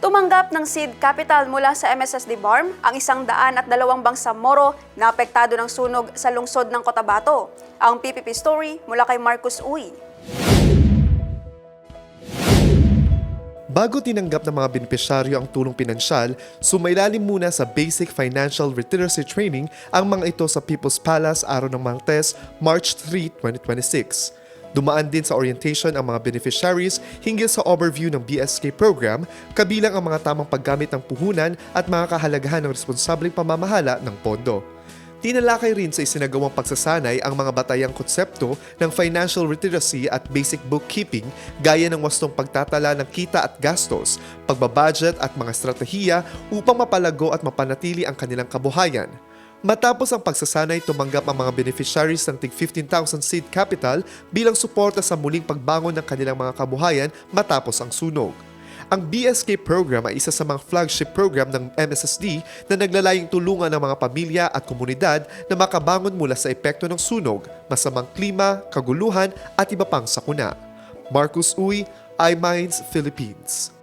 Tumanggap ng seed capital mula sa MSSD BARM ang 102 Bangsamoro na apektado ng sunog sa lungsod ng Cotabato. Ang PPP story mula kay Marcus Uy. Bago tinanggap ng mga benepisyaryo ang tulong pinansyal, sumailalim muna sa Basic Financial Literacy Training ang mga ito sa People's Palace araw ng Martes, March 3, 2026. Dumaan din sa orientation ang mga beneficiaries hinggil sa overview ng BSK program, kabilang ang mga tamang paggamit ng puhunan at mga kahalagahan ng responsableng pamamahala ng pondo. Tinalakay rin sa isinagawang pagsasanay ang mga batayang konsepto ng financial literacy at basic bookkeeping gaya ng wastong pagtatala ng kita at gastos, pagbabudget at mga estratehiya upang mapalago at mapanatili ang kanilang kabuhayan. Matapos ang pagsasanay, tumanggap ang mga beneficiaries ng tig 15,000 seed capital bilang suporta sa muling pagbangon ng kanilang mga kabuhayan matapos ang sunog. Ang BSK program ay isa sa mga flagship program ng MSSD na naglalayong tulungan ng mga pamilya at komunidad na makabangon mula sa epekto ng sunog, masamang klima, kaguluhan at iba pang sakuna. Marcus Uy, iMinds, Philippines.